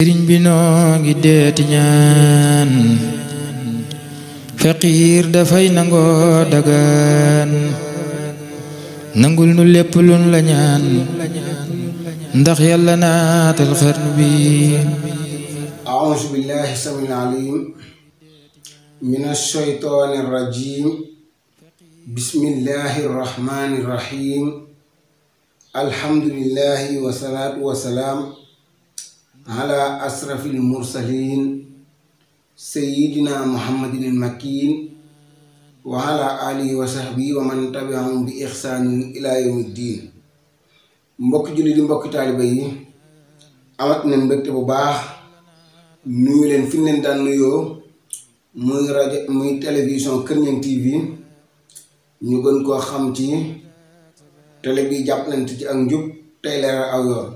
sëriñ bi noo ngi deeti ñaan faqiir dafay nangoo dagaan nangul nu lépp luñ la ñaan ndax yàlla naatal xarnu bi a'uuzu billahi samil alim minash shaytaanir rajiim bismillahir rahmanir rahiim alhamdulillahi wa salaatu wa salaam ala asrafil mursaliin sayyidina muhammadin al-makiin wa ala alihi wa sahbihi wa man tabi'ahum bi ihsaanin ila yawmiddiin. mbokki julli di mbokki taaliba yi amat nañ mbégte bu baax nuyu leen fi ñu leen daan nuyoo muy rajo muy télévision Kër Niang TV ñu gën koo xam ci télé bi jàppalante ci ak njub tey leeral aw yoon.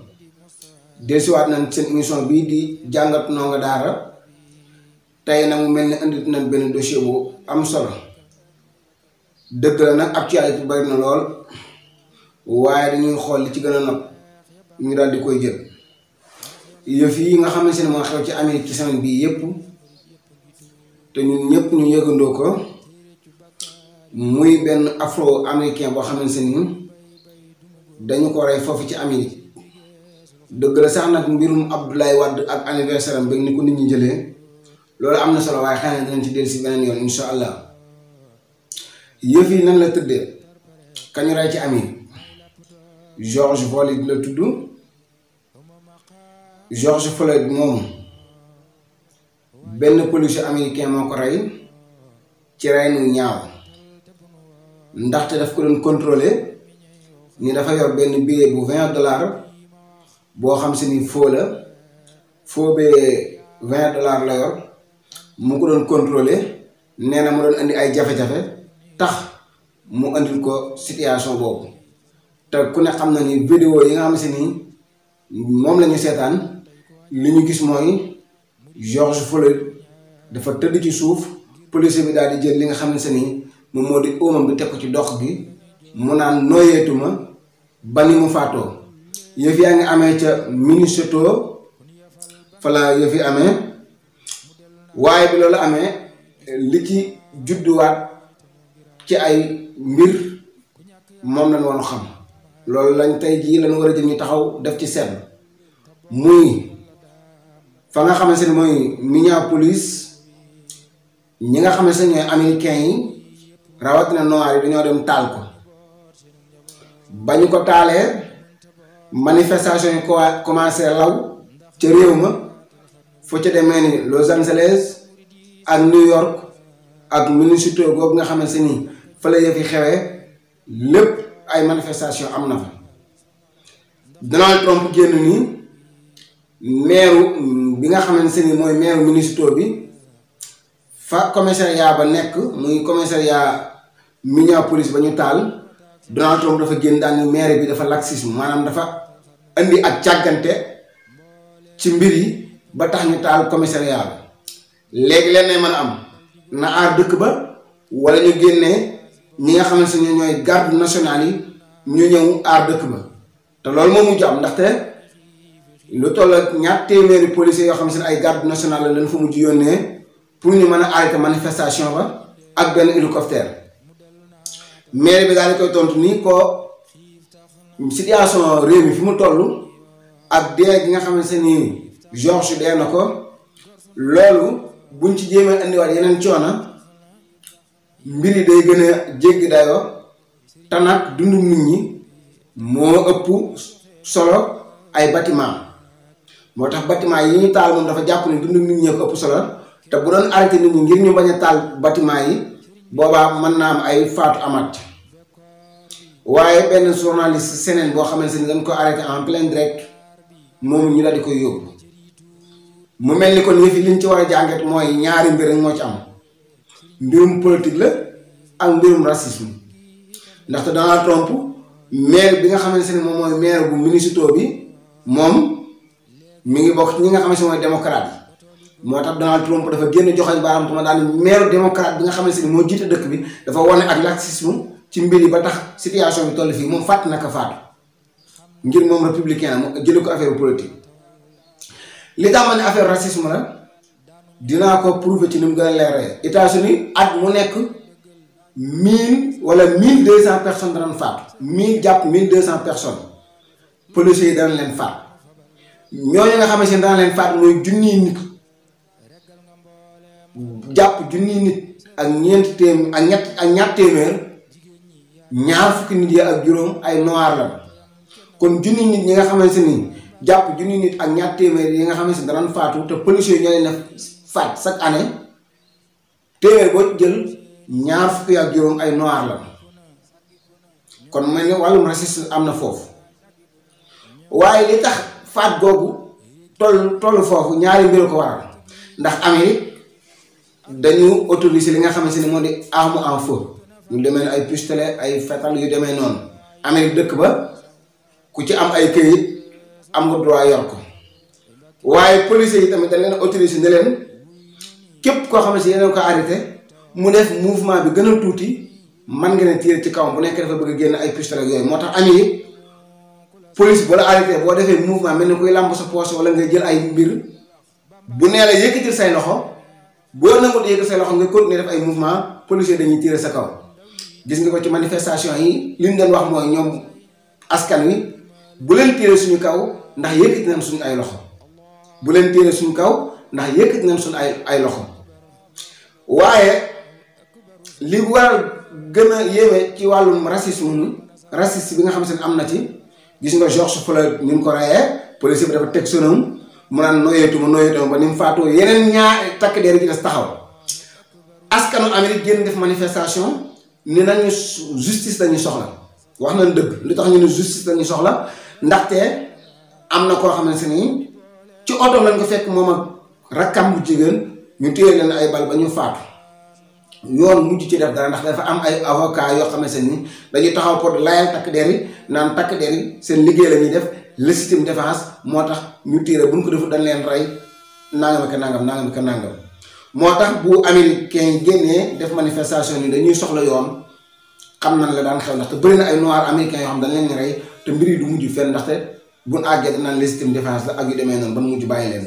dellusiwaat nañ seen émission bii di jàngat ndongo daara tey nag mu mel ni indi nañ benn dossier bu am solo dëgg la nag actualité bari na lool waaye dañuy xool li ci gën a nopp ñu daal di koy jël. yëf yi nga xamante ne moo xew ci Amérique ci semaine bii yépp te ñun ñëpp ñu yëgandoo ko muy benn afro américain boo xamante ni dañu ko rey foofu ci Amérique. dëgg la sax nag mbirum Abdoulaye Wade ak anniversaire am ba ni ko nit ñi jëlee loolu am na solo waaye xëy na dinañ ci dellu si beneen yoon insha allah. yëf yi nan la tëddee kañu rey ci Amérique George Floyd la tudd. George Floyd moom benn policier américain moo ko rey ci rey nu ñaaw ndaxte daf ko doon contrôler ni dafa yor benn billet bu $20 boo xam si ni faux la faux bee $20 la yor mu ko doon contrôler nee na mu doon indi ay jafe-jafe tax mu andil ko situation boobu te ku ne xam na ni vidéo yi nga xam si ni moom la ñu seetaan li ñu gis mooy George Floyd dafa tëdd ci suuf police bi daal di jël li nga xam ne ni moom moo di óomam bi teg ko ci dox gi mu naan nooyeetuma ba ni mu faatoo. yëf yaa ngi amee ca Minnesota fa la yëf yi amee waaye bi loolu amee li ci judduwaat ci ay mbir moom lañ woon xam loolu lañ tey jii lañ war a jëm ñu taxaw def ci seetlu muy fa nga xamante ne mooy Minneapolis ñi nga xamante ne ñooy américains yi rawatina noir yi dañoo dem taal ko ba ñu ko taalee. manifestation yi commencé law ca réew ma fu ca demee ni Los Angeles ak New York ak Minnesota googu nga xamante ni fa la yëf yi xewee lépp ay manifestation am na fa. Donald Trump génn nii meeru bi nga xamante ni mooy meeru Minnesota bi fa commissariat ba nekk muy commissariat Minneapolis ba ñu taal Donald Trump dafa génn daal ni maire bi dafa laxisme maanaam dafa indi ak càggante ci mbir yi ba tax ñu taal commissariat bi léegi leen ne mën a am na aar dëkk ba wala ñu génnee ñi nga xamante ne ñooy garde nationale yi ñu ñëw aar dëkk ba te loolu moo mujj am ndaxte lu toll ak ñaar téeméeri policiers yoo xam ne ay garde nationale la leen fa mujj yónnee pour ñu mën a arrêter manifestation ba ak benn hélicoptère. maire bi daal di koy tontu nii ko situation réew mi fi mu toll ak dee gi nga xamante ni George dee na ko loolu buñ ci jéemee indiwaat yeneen coono mbir yi day gën a jéggi dayoo te nag dundu nit ñi moo ëpp solo ay bâtiment moo tax bâtiment yi ñu taal moom dafa jàpp ne dundu nit ñi ko ëpp solo te bu doon arrêté nit ñi ngir ñu bañ a taal bâtiment yi boobaa mën naa am ay faatu amat. waaye benn journaliste seneen boo xamante ni dañ ko arrêté en plein direct moom ñu daal di koy yóbbu mu mel ni kon yëf yi liñ ci war a jàngat mooy ñaari mbir rek moo ci am mbirum politique la ak mbirum racisme ndaxte Donald Trump maire bi nga xamante ni moom mooy maire bu Minnesota bi moom mi ngi bokk ci ñi nga xamante ni mooy démocrate yi moo tax Donald Trump dafa génn joxoñ baaram tuma daal maire démocrate bi nga xamante ni moo jiite dëkk bi dafa wane ak laxisme ci mbir yi ba tax situation bi toll fii moom fàtt naka faatu ngir moom républicain mu jële ko affaire politique li tax ma ne affaire racisme la dinaa ko prouver ci ni mu gën a leeree. États-Unis at mu nekk 1000 wala 1200 personnes danañ faatu 1000 jàpp 1200 personnes policiers yi danañ leen faat ñooñu nga xamante ne dana leen faat mooy junniy nit jàpp junniy nit ak ñaar téeméer ñaar fukki nit yi ak juróom ay noir la kon junniy nit ñi nga xamante ni jàpp junniy nit ak ñaar téeméer yi nga xamante ni danañ faatu te policiers yi ñoo leen faat chaque année téeméer boo jël ñaar fukki ak juróom ay noir la kon mel ni wàllum racisme am na foofu waaye li tax faat googu toll foofu ñaari mbir ko waral ndax Amérique dañu autoriser li nga xamante ni moo di arme en feu ñu demee ne ay pistolet ay fetal yu demee noonu Amérique dëkk ba ku ci am ay këyit am nga droit yor ko waaye policiers yi tamit dañ leen autoriser ne leen képp koo xamante ni yéen ko arrêté mu def mouvement bi gën a tuuti man nga ne tirer ci kawam bu nekk dafa bëgg a génn ay pistolet yooyu moo tax Amérique police boo la arrêté boo defee mouvement mel ni kuy làmb sa poche wala nga jël ay mbir bu nee la yëkkatil say loxo boo nangut yëkkatil say loxo nga continuer def ay mouvement policier dañuy tirer sa kaw. gis nga ko ci manifestation yi li ñu doon wax mooy ñoom askan wi bu leen tirer suñu kaw ndax yëkkati nañ suñu ay loxo bu leen tirer suñu kaw ndax yëkkati nañ suñu ay loxo waaye li waral gën a yéeme ci wàllum racisme bi nga xam ne am na ci. gis nga George Floyd ñu ngi ko rayee police bi dafa teg sonam mu naan noyeetuma ba ni mu faatoo yeneen ñaar takk der gi des taxaw askanu Amérique génn def manifestation ni nañu justice lañu soxla wax nañ dëgg li tax ñu ne justice lañu soxla ndaxte am na koo xamante ni ci oto lañ ko fekk moom ak rakkam bu jigéen ñu téye leen ay bal ba ñu faatu yoon mujj ci def dara ndax dafa am ay avocat yoo xamante ni dañuy taxaw pour layal takk der yi naan takk der yi seen liggéey la ñuy def légitime défense moo tax ñu tiire bu ñu ko defut dañ leen rey nangam ak nangam moo tax bu américain yi génnee def manifestation ni dañuy soxla yoon xam nañ la daan xew ndaxte bëri na ay noirs américains yoo xam dañ leen di rey te mbir yi du mujj fenn ndaxte buñ àggee danaan légitime défense la ak yu demee noonu ba mujj bàyyi leen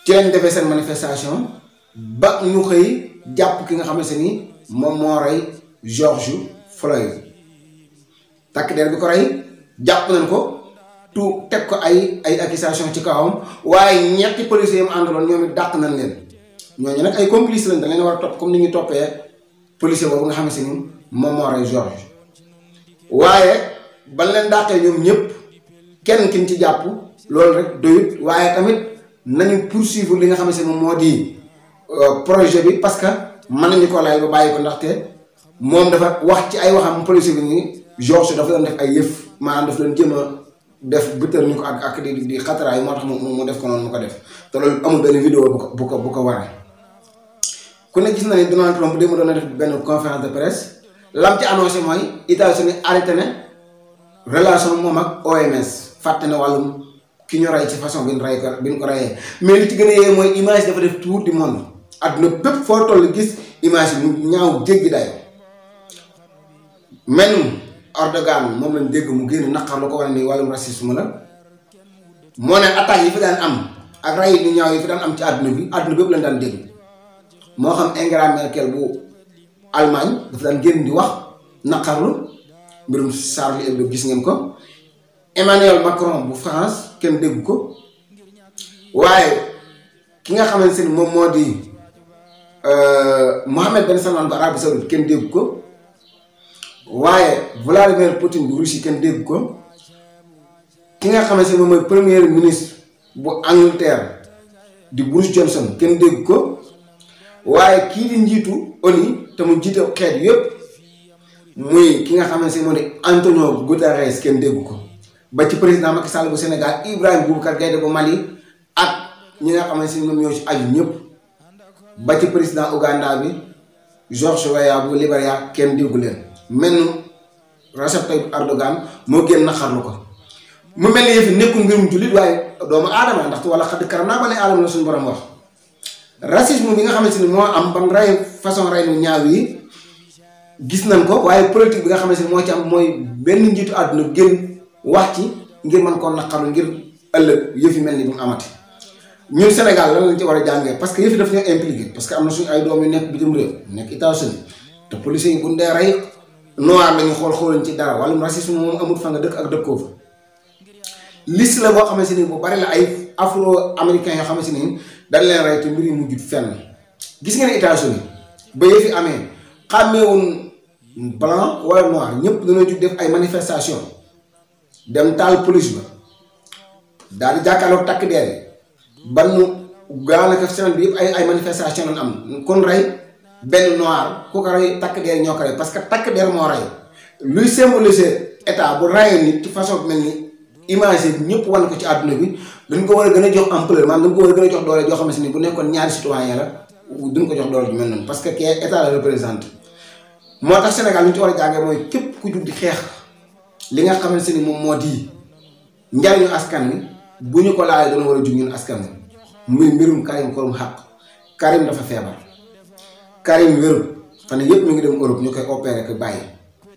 ci lañ defee seen manifestation ba ñu xëy jàpp ki nga xamante ni moom moo rey George Floyd takk der bi ko rey jàpp nañ ko teg ko ay accusation ci kawam waaye ñetti policiers yi mu àndaloon ñoom it dàq nañ leen ñooñu nag ay complice lañ da leen war a topp comme ni ñu toppee policier boobu nga xamante ni moom moo rey George waaye ban leen dàqee ñoom ñëpp kenn kin ci jàpp loolu rek doyut waaye tamit nañu poursuivre li nga xamante ni moom moo di projet bi parce que mën nañu ko lay ba bàyyi ko ndaxte moom dafa wax ci ay waxam policier bi ni George dafa doon def ay yëf maanaam dafa doon jéem a def bëtër ñu ko ak di xataraay moo tax mu def ko noonu mu ko def te loolu amul benn vidéo bu ko waral ku ne gis na ni Donald Trump démb doon na def benn conférence de presse lam ci annoncé mooy États-Unis arrêté na relation moom ak OMS fàtte na wàllum ki ñu rey ci façon bi ñu ko reyee mais li ci gën a yee mooy image dafa def tour du monde adduna bépp foo toll gis image yi mu ñaaw jéggi dayo menum Erdogan moom lañ dégg mu génn naqar lu ko wane ni wàllum racisme la moo ne attaques yi fi daan am ak rey ni ñaaw yi fi daan am ci àdduna bi àdduna bépp lañ daan dégg moo xam Angela Merkel bu Allemagne dafa daan génn di wax naqarlu mbirum Charlie Hebdo gis ngeen ko Emmanuel Macron bu France kenn dégg ko waaye ki nga xamante ni moom moo di Mohammed Ben Salman bu Arabie Saoudite kenn dégg ko waaye Vladimir Poutine bu Russie kenn dégg ko ki nga xamante ni moom mooy premier ministre bu Angleterre di Boris Johnson kenn dégg ko waaye kii di njiitu ONU te mu jiite xeet yëpp muy ki nga xamante ni moo di Antonio Guterres kenn dégg ko ba ci président Macky Sall bu Sénégal Ibrahima Boubacar Keïta bu Mali ak ñi nga xamante ni ñoom ñoo ci aju ñëpp ba ci président Ouganda bi George Weah bu Libéria kenn déggu leen mel Recep Tayyip Erdogan moo génn naqarlu ko mu mel ni yëf yi nekkul mbirum jullit waaye doomu aadama ndaxte wala xadd karam naa bane aadama la suñu borom wax racisme bi nga xamante ni moo am ban rey façon rey nu ñaaw yi gis nañ ko waaye politique bi nga xamante ni moo ci am mooy benn njiitu àdduna génn wax ci ngir mën koo naqarlu ngir ëllëg yëf yi mel ni bu mu amati ñun Sénégal lan lañ ci war a jàngee parce que yëf yi daf ñoo impliqué parce que am na suñu ay doom yu nekk bitim réew nekk États-Unis te policiers yi bu ñu dee rey noir lañu xooluñ ci dara wàllum racisme moom amul fa nga dëkk ak dëkkoo fa. liste la boo xamante ni bu bari la ay afro américains yoo xamante ni dañ leen rey te mbir yi mujjut fenn gis ngeen États-Unis ba yëf yi amee xàmmeewuñ blanc wala noir ñëpp dañoo jug def ay manifestation dem taal police ba daal di jàkkaarloog takk der yi ban daanaka semaine bi yëpp ay manifestation lañ am kon rey benn noir ku ko rey takk der ñoo ko rey parce que takk der moo rey luy symboliser état bu reyee nit ci façon mel ni image yi ñëpp wan ko ci àdduna bi dañ ko war a gën a jox ampleur maanaam dañ ko war a gën a jox doole joo xamante ni bu nekkoon ñaari citoyen la duñ ko jox doole ju mel noonu parce que kee état la représente. moo tax Sénégal li ñu ci war a jàngee mooy képp ku jug di xeex li nga xamante ni moom moo di njariñu askan wi bu ñu ko laalee dana war a jug ñun askan wi muy mbirum Karim Xrum Xax. Karim dafa feebar Karim wéru fan yëpp mi ngi dem Europe ñu koy opéré ko bàyyi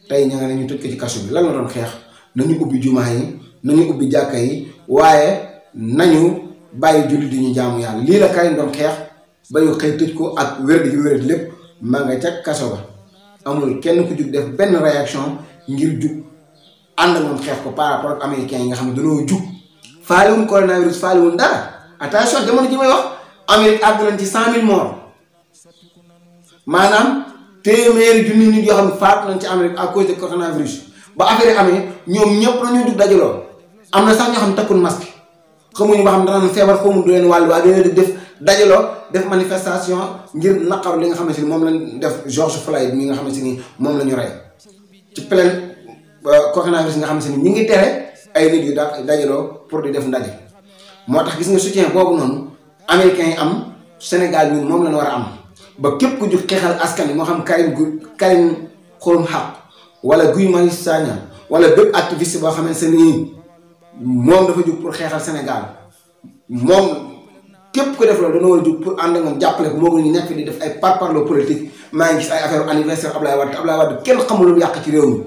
tey ña nga ne ñu tëj ko ci kaso bi lan la doon xeex nañu ubbi jumaa yi nañu ubbi jàkka yi waaye nañu bàyyi jullit di ñu jaamu yàlla lii la Karim doon xeex ba ñu xëy tëj ko ak wér gi wér lépp maa nga ca kaso ba amul kenn ku jug def benn réaction ngir jug ànd moom xeex ko par rapport ak américains yi nga xam ne dañoo jug faaliwuñ coronavirus faaliwuñ dara attention jamono ji may wax Amérique àgg nañ ci 100 000 morts maanaam téeméeri junni nit yoo xam ne faatu nañ ci Amérique à cause de coronavirus ba affaire yi amee ñoom ñëpp dañoo jug dajaloo am na sax ñoo xam ne takkul masque xamuñu ba xam danañ feebar xamuñ du leen wàll waaye dañoo def dajaloo def manifestation ngir naqaru li nga xamante ni moom lañ def George Floyd mi nga xamante ni moom la ñu rey ci pleine coronavirus nga xamante ni ñu ngi tere ay nit yu dajaloo pour di def ndaje moo tax gis nga soutien boobu noonu américains yi am Sénégal ñun moom lañ war a am ba képp ku jug xeexal askan wi moo xam Karim Xrum Xax wala Guy Marius Sagna wala bépp activiste boo xamante ni moom dafa jug pour xeexal Sénégal moom képp ko def loolu dana war a jug pour ànd ak moom jàppale ko moo ñu nekk di def ay parparloo politique maa ngi gis ay affaire anniversaire Ablaye Wade kenn xamul lu yàq ci réew mi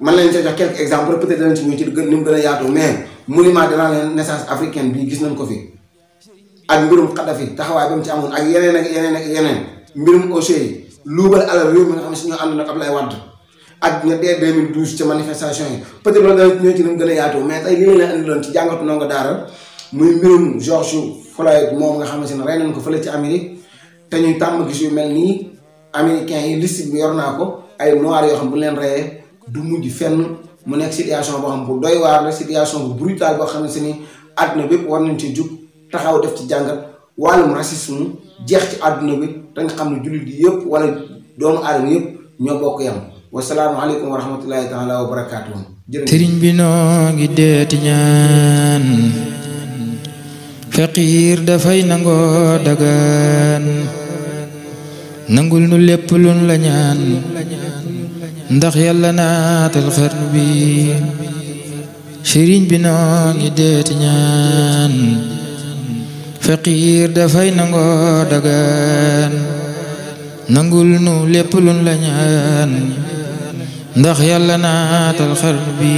man lañ sa jox quelques exemples peut-être danañ ci ñëw ci ni mu gën a yaatu mais monument de la naissance africaine bii gis nañ ko fi ak mbirum Kadhafi taxawaay ba mu ci amoon ak yeneen ak yeneen ak yeneen mbirum Océy luubal alal réew mi nga xam ne si ñoo ànd nag Ablaye Wade ak ña dee 2012 ca manifestation yi peut-être loolu danañ ñëw ci ni mu gën a yaatu mais tey li leen andi loon ci jàngatu ndongo daara muy mbirum George Floyd moom nga xamante ne rey nañ ko fële ci Amérique te ñuy tàmm gis yu mel nii américains yi liste bi yor naa ko ay noirs yoo xam bu leen reyee du mujj fenn mu nekk situation boo xam bu doy waar la situation bu brutale boo xamante ni àdduna bépp war nañ ci jug taxaw def ci jàngat wàllum racisme jeex ci àdduna bi te nga xam ne jullit yi yëpp wala doomu aadama yëpp ñoo bokk yam wasalaamualeykum wa rahmatullahi taala wa barakaatuhu. sëriñ bi noo ngi deeti ñaan faqiir dafay nangoo dagaan nangul nu lépp luñ la ñaan ndax yàlla naatal xarnu bi sëriñ bi noo ngi deeti ñaan faqiir dafay nangoo dagaan nangul nu lépp luñ la ñaan ndax yàlla naatal xarnu bi